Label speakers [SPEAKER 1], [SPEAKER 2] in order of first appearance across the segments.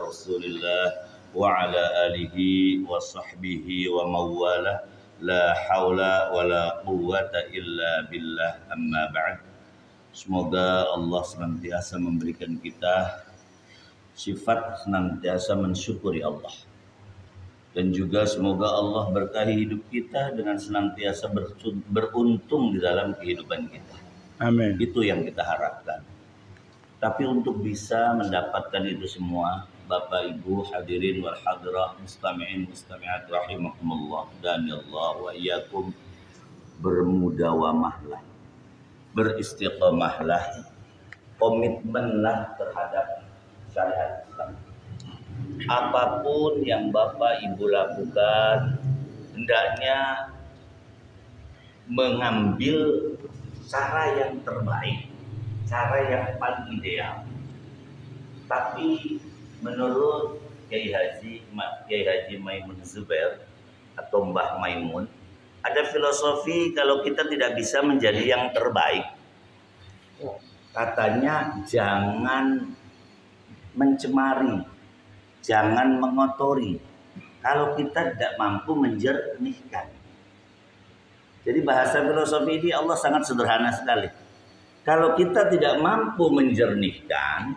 [SPEAKER 1] Rasulillah wa ala alihi wa sahbihi wa mawalah. La haula wa la quwwata illa billah, amma ba'd. Semoga Allah senantiasa memberikan kita sifat senantiasa mensyukuri Allah. Dan juga semoga Allah berkahi hidup kita dengan senantiasa beruntung di dalam kehidupan kita.
[SPEAKER 2] Amin.
[SPEAKER 1] Itu yang kita harapkan. Tapi untuk bisa mendapatkan itu semua, Bapak Ibu hadirin wal hadirah, mustami'in mustami'at rahimakumullah dan ya Allah wa iyyakum, bermudawamahlah, beristiqamahlah, komitmenlah terhadap syariat Islam. Apapun yang Bapak Ibu lakukan, hendaknya mengambil cara yang terbaik, cara yang paling ideal. Tapi menurut Kiai Haji Maimun Zubair atau Mbah Maimun, ada filosofi kalau kita tidak bisa menjadi yang terbaik, katanya jangan mencemari, jangan mengotori kalau kita tidak mampu menjernihkan. Jadi bahasa filosofi ini Allah sangat sederhana sekali. Kalau kita tidak mampu menjernihkan,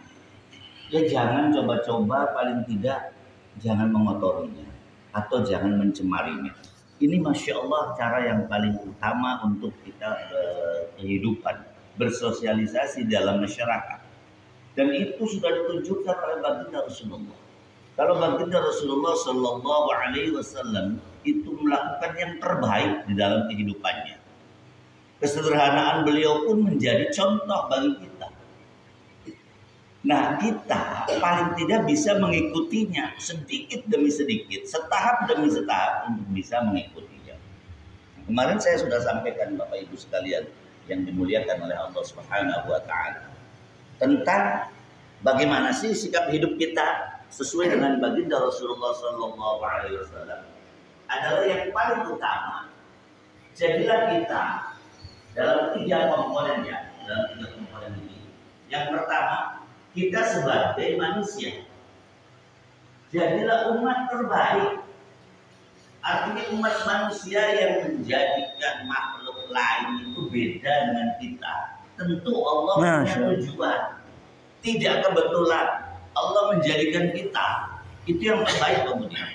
[SPEAKER 1] ya jangan coba-coba, paling tidak jangan mengotorinya atau jangan mencemarinya. Ini Masya Allah cara yang paling utama untuk kita kehidupan, bersosialisasi dalam masyarakat. Dan itu sudah ditunjukkan oleh baginda Rasulullah. Kalau baginda Rasulullah Sallallahu Alaihi Wasallam itu melakukan yang terbaik di dalam kehidupannya. Kesederhanaan beliau pun menjadi contoh bagi kita. Nah, kita paling tidak bisa mengikutinya sedikit demi sedikit, setahap demi setahap untuk bisa mengikutinya. Kemarin saya sudah sampaikan Bapak Ibu sekalian yang dimuliakan oleh Allah Subhanahu wa taala tentang bagaimana sih sikap hidup kita sesuai dengan baginda Rasulullah sallallahu alaihi wasallam. Adalah yang paling utama. Jadilah kita dalam tiga komponen ini. Yang pertama, kita sebagai manusia, jadilah umat terbaik. Artinya umat manusia yang menjadikan makhluk lain itu beda dengan kita. Tentu Allah punya tujuan. Tidak kebetulan Allah menjadikan kita itu yang terbaik kemudian.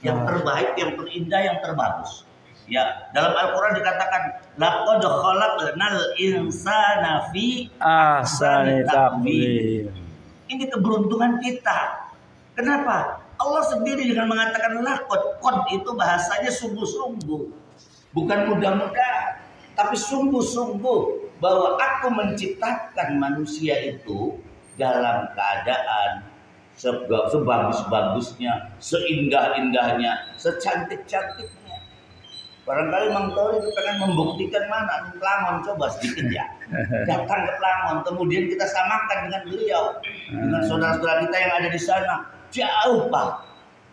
[SPEAKER 1] Yang terbaik, yang terindah, yang terbagus. Ya, dalam Al-Quran dikatakan laqad khalaqnal insana fi ahsani taqwim. Ini keberuntungan kita. Kenapa? Allah sendiri dengan mengatakan laqad, qad itu bahasanya sungguh-sungguh. Bukan mudah-mudahan, tapi sungguh-sungguh bahwa aku menciptakan manusia itu dalam keadaan sebagus-bagusnya, seindah-indahnya, secantik-cantiknya. Barangkali Mang Tori itu pengen membuktikan mana Pelangon, coba sedikit ya. Datang ke Pelangon, kemudian kita samakan dengan beliau, dengan saudara-saudara kita yang ada di sana. Jauh Pak.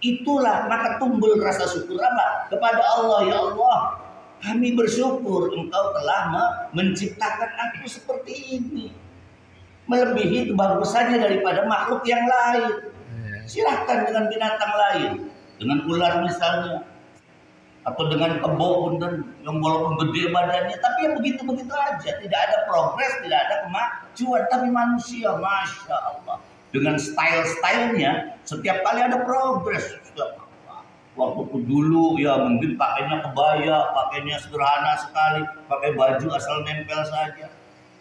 [SPEAKER 1] Itulah maka timbul rasa syukur apa? Kepada Allah, ya Allah, kami bersyukur Engkau telah menciptakan aku seperti ini. Melebihi kebagusannya daripada makhluk yang lain. Silahkan dengan binatang lain, dengan ular misalnya, atau dengan kebo yang walaupun gede badannya, tapi yang begitu-begitu aja, tidak ada progres, tidak ada kemajuan. Tapi manusia, Masya Allah, dengan style-stylenya setiap kali ada progres. Waktu dulu ya mungkin pakainya kebaya, pakainya sederhana sekali, pakai baju asal nempel saja.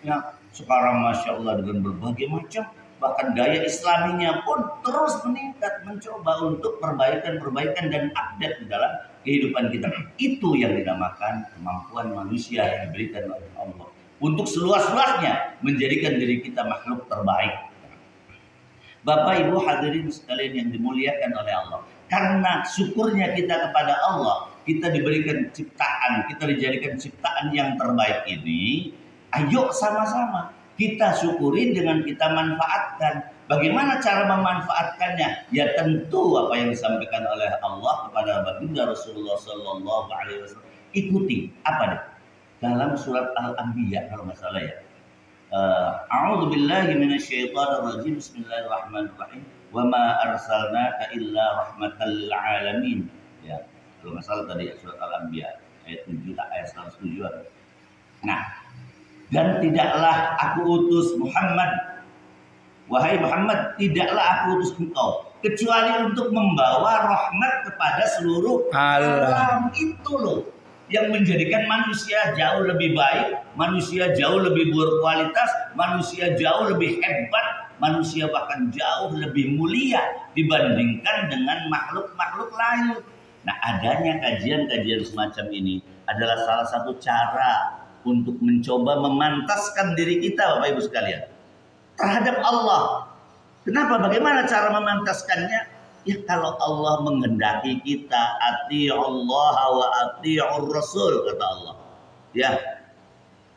[SPEAKER 1] Ya, sekarang Masya Allah dengan berbagai macam, bahkan daya islaminya pun terus meningkat, mencoba untuk perbaikan dan update di dalam kehidupan kita. Itu yang dinamakan kemampuan manusia yang diberikan oleh Allah untuk seluas-luasnya menjadikan diri kita makhluk terbaik. Bapak Ibu hadirin sekalian yang dimuliakan oleh Allah, karena syukurnya kita kepada Allah, kita diberikan ciptaan, kita dijadikan ciptaan yang terbaik ini. Ayo sama-sama kita syukuri dengan kita manfaatkan. Bagaimana cara memanfaatkannya? Ya tentu apa yang disampaikan oleh Allah kepada baginda Rasulullah Sallallahu Alaihi Wasallam. Ikuti apa deh? Dalam surat Al-Anbiya kalau nggak salah ya. A'udzu billahi minasyaitonir rajim. Bismillahirrahmanirrahim. wa ma arsalnaka illa rahmatan lil alamin. Ya, kalau nggak salah tadi surat Al-Anbiya ayat 7 ayat 107. Nah, dan tidaklah aku utus Muhammad, wahai Muhammad, tidaklah aku utus engkau kecuali untuk membawa rahmat kepada seluruh alam. Itu loh yang menjadikan manusia jauh lebih baik, manusia jauh lebih berkualitas, manusia jauh lebih hebat, manusia bahkan jauh lebih mulia dibandingkan dengan makhluk-makhluk lain. Nah, adanya kajian-kajian semacam ini adalah salah satu cara untuk mencoba memantaskan diri kita, Bapak Ibu sekalian, terhadap Allah. Kenapa? Bagaimana cara memantaskannya? Ya, kalau Allah menghendaki kita ati'ullah wa ati'ur rasul, kata Allah. Ya,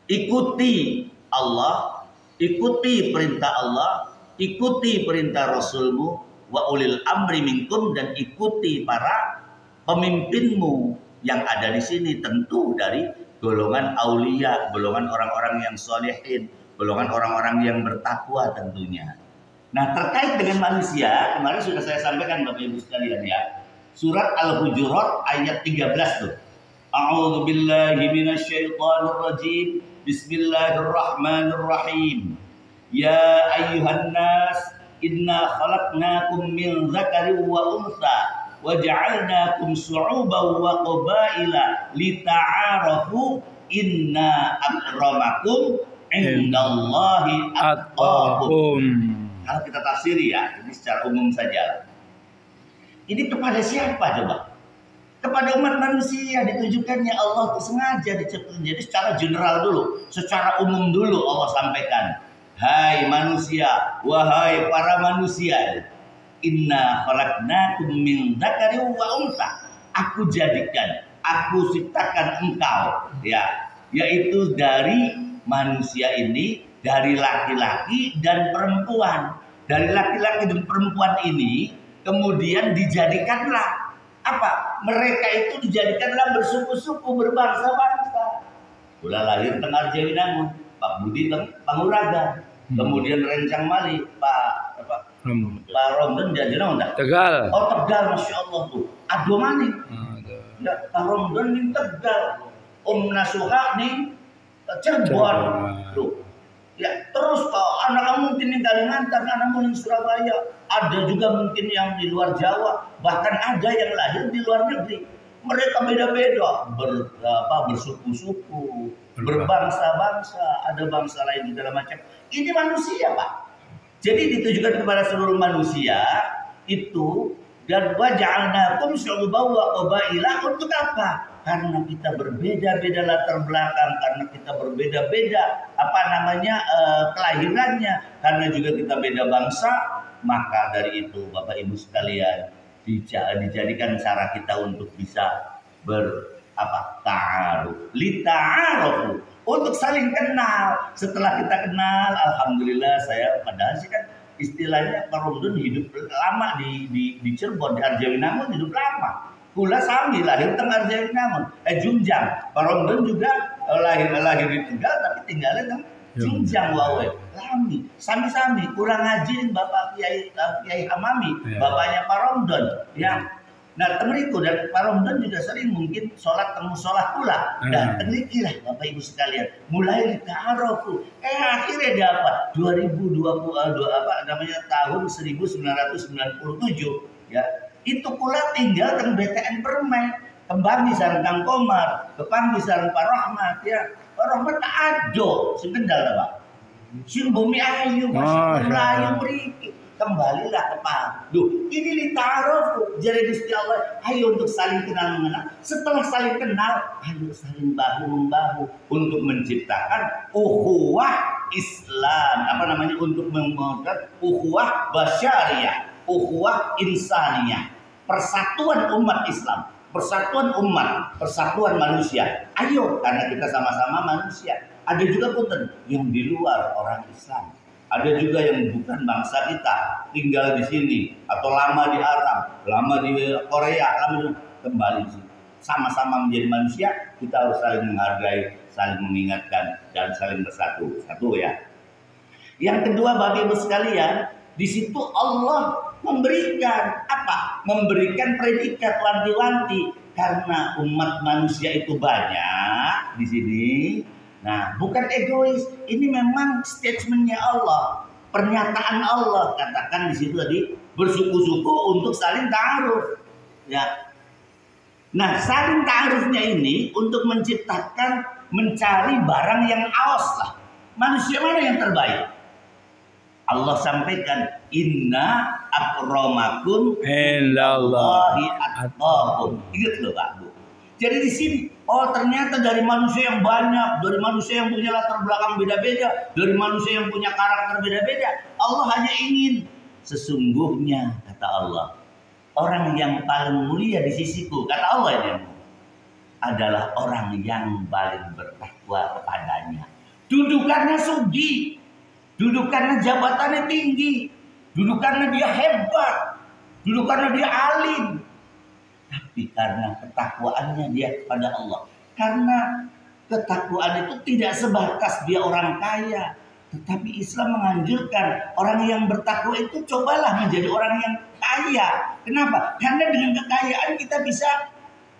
[SPEAKER 1] ikuti Allah, ikuti perintah Allah, ikuti perintah Rasulmu, wa ulil amri minkum, dan ikuti para pemimpinmu yang ada di sini, tentu dari golongan aulia, golongan orang-orang yang solehin, golongan orang-orang yang bertakwa tentunya. Nah, terkait dengan manusia, kemarin sudah saya sampaikan Bapak Ibu sekalian ya. Surat Al-Hujurat ayat 13 tuh. A'udzu billahi minasyaitonir rajim. Bismillahirrahmanirrahim. Ya ayyuhan nas, inna khalaqnakum min dzakarin wa untha wa ja'alnakum syu'uban wa qabaila lita'arafu inna akramakum indallahi atqakum. Kalau kita tafsiri ya, ini secara umum saja. Ini kepada siapa coba? Kepada umat manusia ditujukannya. Allah sengaja diciptakan. Jadi secara general dulu, secara umum dulu Allah sampaikan. Hai manusia, wahai para manusia, inna khalaqnakum min dzakarin wa untha. Aku jadikan, aku ciptakan engkau, ya, yaitu dari manusia ini, dari laki-laki dan perempuan. Dari laki-laki dan perempuan ini kemudian dijadikanlah apa? Mereka itu dijadikanlah bersuku-suku, berbangsa-bangsa. Pula lahir teng Arjawinangun, Pak Budi teng Panguragan. Kemudian Rencang Mali, Pak Romden jadi nonda. Tegal. Oh, Tegal, Masya Allah tuh. Aduh mani. Ya, Pak Romden di Tegal. Nasuha nih Cirebon. Tuh. Ya, terus kalau anak mungkin di Kalimantan, anak mungkin di Surabaya, ada juga mungkin yang di luar Jawa, bahkan ada yang lahir di luar negeri. Mereka beda-beda, bersuku-suku, berbangsa-bangsa, ada bangsa lain segala macam. Ini manusia, Pak. Jadi ditujukan kepada seluruh manusia itu, dan waja'alnakum syu'uban wa qabaila, untuk apa? Karena kita berbeda-beda latar belakang, karena kita berbeda-beda kelahirannya, karena juga kita beda bangsa, maka dari itu Bapak Ibu sekalian dijadikan cara kita untuk bisa ta'aruf, lita'arufu, untuk saling kenal. Setelah kita kenal, alhamdulillah, saya padahal sih kan istilahnya Pak Romdon hidup lama di Cirebon, di Arjawinangun hidup lama. Kula sami lahir teng Arjawinangun, Junjang. Pak Romdon juga lahir di Tegal tapi tinggalnya teng Junjang wae. Lami, sami-sami kurang ngaji Bapak Kiai Hamami, bapaknya Pak Romdon, ya. Nah, temeriku dan Pak Romdon juga sering mungkin sholat temu sholat pula. Dan temerikilah Bapak Ibu sekalian, mulai ditaruh. Akhirnya dia apa? 2020 tahun 1997, ya. Itu pula tinggal teng BTN Permai, kembang di sareng Kang Komar, kepang di sareng Pak Rahmat, ya. Pak Rahmat tak ado, sing kendal Pak. Sing bumi ayu, masih melayu beriki. Kembalilah ke Pak. Duh, ini ditaruh jadi Gusti Allah. Ayo untuk saling kenal mengenal. Setelah saling kenal, ayo saling bahu membahu untuk menciptakan ukhuwah Islam. Untuk membuat ukhuwah basyariyah, ukhuwah insaniyah, persatuan umat Islam, persatuan umat, persatuan manusia. Ayo, karena kita sama-sama manusia. Ada juga punten yang di luar orang Islam. Ada juga yang bukan bangsa kita, tinggal di sini atau lama di Arab, lama di Korea, lama kembali di sini. Sama-sama menjadi manusia, kita harus saling menghargai, saling mengingatkan, dan saling bersatu. Satu ya. Yang kedua, Bapak Ibu sekalian, di situ Allah memberikan apa? Memberikan predikat wanti-wanti karena umat manusia itu banyak di sini. Nah, bukan egois. Ini memang statementnya Allah, pernyataan Allah. Katakan di situ tadi bersuku-suku untuk saling ta'aruf. Ya. Nah, saling ta'arufnya ini untuk mencari barang yang awas lah. Manusia mana yang terbaik? Allah sampaikan, inna akramakum indallahi atqakum. Ingat loh Pak Bu. Jadi di sini, oh ternyata dari manusia yang banyak, dari manusia yang punya latar belakang beda-beda, dari manusia yang punya karakter beda-beda, Allah hanya ingin sesungguhnya kata Allah, orang yang paling mulia di sisiku, kata Allah ini, adalah orang yang paling bertakwa kepadanya. Dudukannya sugih, dudukannya jabatannya tinggi, dudukannya dia hebat, dudukannya dia alim. Tapi karena ketakwaannya dia kepada Allah. Karena ketakwaan itu tidak sebatas dia orang kaya. Tetapi Islam menganjurkan orang yang bertakwa itu cobalah menjadi orang yang kaya. Kenapa? Karena dengan kekayaan kita bisa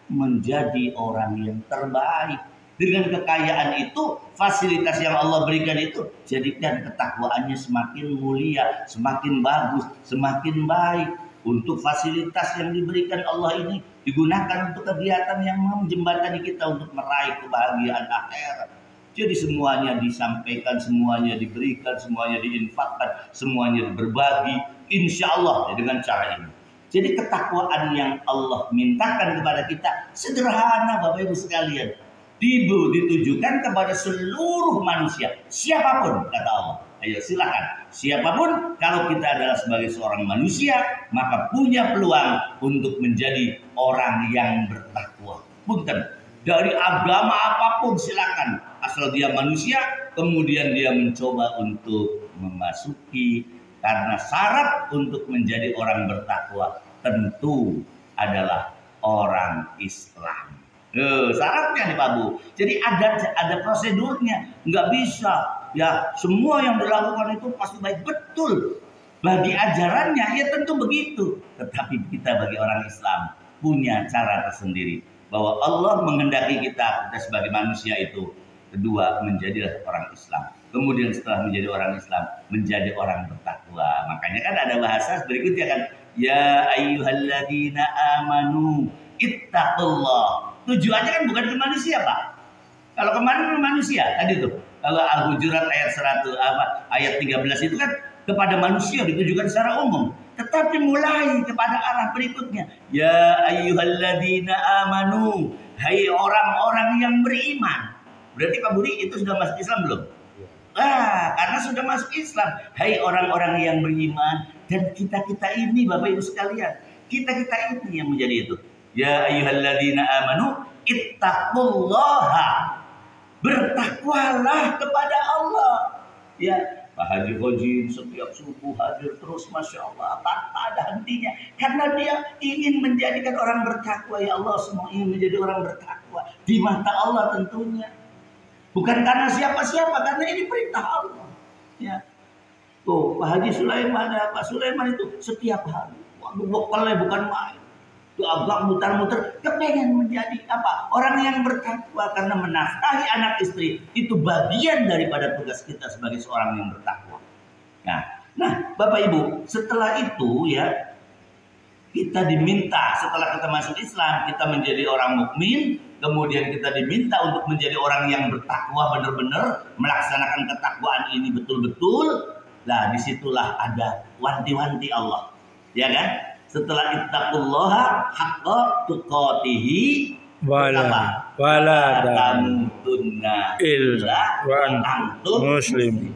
[SPEAKER 1] menjadi orang yang terbaik. Dengan kekayaan itu, fasilitas yang Allah berikan itu, jadikan ketakwaannya semakin mulia, semakin bagus, semakin baik. Untuk fasilitas yang diberikan Allah ini digunakan untuk kegiatan yang menjembatani kita untuk meraih kebahagiaan akhirat. Jadi semuanya disampaikan, semuanya diberikan, semuanya diinfakkan, semuanya berbagi, insya Allah dengan cara ini. Jadi ketakwaan yang Allah mintakan kepada kita sederhana Bapak Ibu sekalian. Ditujukan kepada seluruh manusia, siapapun kata Allah. Ayo silakan, siapapun kalau kita adalah sebagai seorang manusia maka punya peluang untuk menjadi orang yang bertakwa. Bukan dari agama apapun silakan, asal dia manusia kemudian dia mencoba untuk memasuki, karena syarat untuk menjadi orang bertakwa tentu adalah orang Islam. Syaratnya nih Pak Bu. Jadi ada prosedurnya, nggak bisa ya semua yang dilakukan itu pasti baik. Betul, bagi ajarannya ya tentu begitu. Tetapi kita bagi orang Islam punya cara tersendiri, bahwa Allah menghendaki kita sebagai manusia itu kedua menjadilah orang Islam. Kemudian setelah menjadi orang Islam menjadi orang bertakwa. Makanya kan ada bahasa berikutnya kan, ya ayyuhalladzina amanu ittaqullah. Tujuannya kan bukan ke manusia Pak. Kalau kemarin ke manusia tadi tuh. Kalau Al-Hujurat ayat 13 itu kan kepada manusia ditujukan secara umum. Tetapi mulai kepada arah berikutnya. Ya ayyuhalladzina amanu. Hai orang-orang yang beriman. Berarti Pak Budi itu sudah masuk Islam belum? Karena sudah masuk Islam. Hai orang-orang yang beriman. Dan kita-kita ini Bapak Ibu sekalian. Kita-kita ini yang menjadi itu. Ya ayyuhalladzina amanu ittaqullaha. Bertakwalah kepada Allah. Ya, Pak Haji Khojin setiap subuh hadir terus, Masya Allah, tanpa ada hentinya. Karena dia ingin menjadikan orang bertakwa. Ya Allah, semua ingin menjadi orang bertakwa di mata Allah tentunya. Bukan karena siapa-siapa, karena ini perintah Allah. Ya. Tuh, Pak Haji Sulaiman, Pak Sulaiman itu setiap hari. Waduh, bekalnya bukan main. Itu agak muter-muter, kepengen menjadi apa? Orang yang bertakwa, karena menafkahi anak istri itu bagian daripada tugas kita sebagai seorang yang bertakwa. Nah, Bapak Ibu, setelah itu ya kita diminta, setelah kita masuk Islam, kita menjadi orang mukmin, kemudian kita diminta untuk menjadi orang yang bertakwa benar-benar, melaksanakan ketakwaan ini betul-betul. Nah, disitulah ada wanti-wanti Allah, ya kan? Setelah ittaqullaha haqqa tuqatihi wala tamutunna illa wa antum muslim.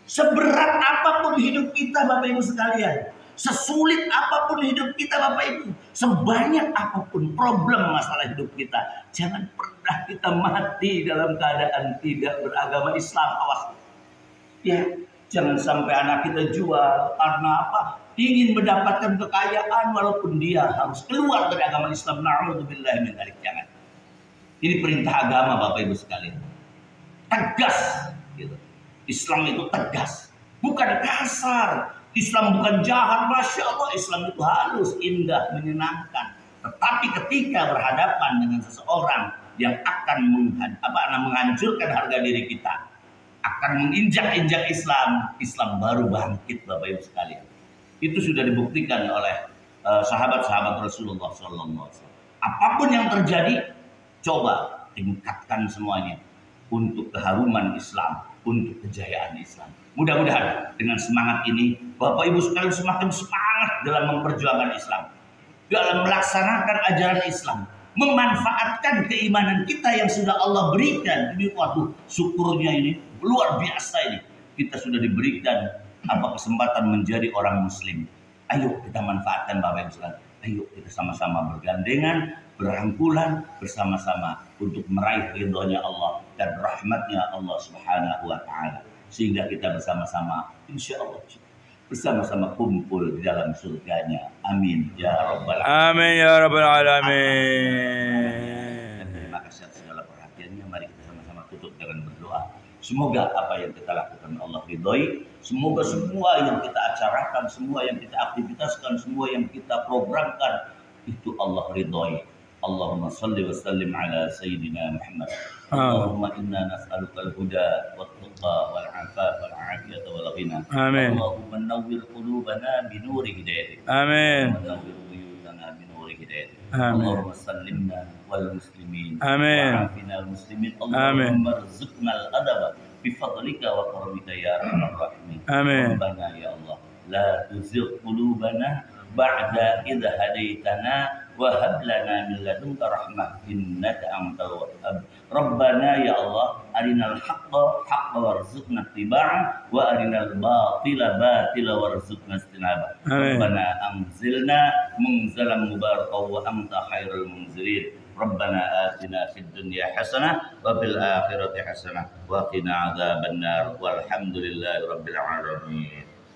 [SPEAKER 1] Seberat apapun hidup kita Bapak Ibu sekalian, sesulit apapun hidup kita Bapak Ibu, sebanyak apapun problem masalah hidup kita, jangan pernah kita mati dalam keadaan tidak beragama Islam. Awas ya, jangan sampai anak kita jual karena apa? Ingin mendapatkan kekayaan walaupun dia harus keluar dari agama Islam. Na'udzubillah min dzalik. Jangan. Ini perintah agama Bapak Ibu sekalian. Tegas gitu. Islam itu tegas, bukan kasar. Islam bukan jahat, Masya Allah. Islam itu halus, indah, menyenangkan. Tetapi ketika berhadapan dengan seseorang yang akan menghancurkan harga diri kita, akan menginjak-injak Islam, Islam baru bangkit, Bapak Ibu sekalian. Itu sudah dibuktikan oleh sahabat-sahabat Rasulullah SAW. Apapun yang terjadi, coba tingkatkan semuanya untuk keharuman Islam, untuk kejayaan Islam. Mudah-mudahan dengan semangat ini, Bapak Ibu sekalian semakin semangat dalam memperjuangkan Islam, dalam melaksanakan ajaran Islam, memanfaatkan keimanan kita yang sudah Allah berikan. Ini waduh, syukurnya ini luar biasa ini. Kita sudah diberikan kesempatan menjadi orang Muslim. Ayo kita manfaatkan Bapak Ibu sekalian. Ayo kita sama-sama bergandengan, berangkulan bersama-sama untuk meraih ridhonya Allah dan rahmatnya Allah Subhanahu wa Ta'ala, sehingga kita bersama-sama insya Allah bersama-sama kumpul di dalam surganya. Amin ya rabbal alamin.
[SPEAKER 2] Amin ya rabbal alamin.
[SPEAKER 1] Terima kasih atas segala perhatiannya. Mari kita sama-sama tutup dengan berdoa. Semoga apa yang kita lakukan Allah ridhoi. Semoga semua yang kita acarakan, semua yang kita aktivitaskan, semua yang kita programkan itu Allah ridhoi. Allahumma salli wa sallim ala sayyidina Muhammad. Allahumma inna nas'aluka al-huda wat-tuqa wal-'afaf wal-'afiyata wal-ghina.
[SPEAKER 2] Amin.
[SPEAKER 1] Allahumma nawwir qulubana bi nuri hidayatik.
[SPEAKER 2] Amin.
[SPEAKER 1] Allahumma nawwir buyutana bi nuri hidayatik.
[SPEAKER 2] Amin.
[SPEAKER 1] Allahumma sallimna wal muslimin.
[SPEAKER 2] Amin.
[SPEAKER 1] Wa'afina al-muslimin. Allahumma rzuqna al-adaba bi fadlika wa karamika ya arhamar rahimin.
[SPEAKER 2] Amin.
[SPEAKER 1] Rabbana ya Allah, la tuzigh qulubana ba'da idh hadaitana wa hab lana min ladunka rahmah innaka antal wahhab. Rabbana ya Allah, arinal haqqa haqqa warzuqna ittiba'ah wa arinal batila batila warzuqna ijtinabah. Rabbana anzilna munzalan mubarakan wa anta khairul munzilin. Rabbana atina fid dunya hasanah wa fil akhirati hasanah wa qina adzabannar walhamdulillahi rabbil alamin.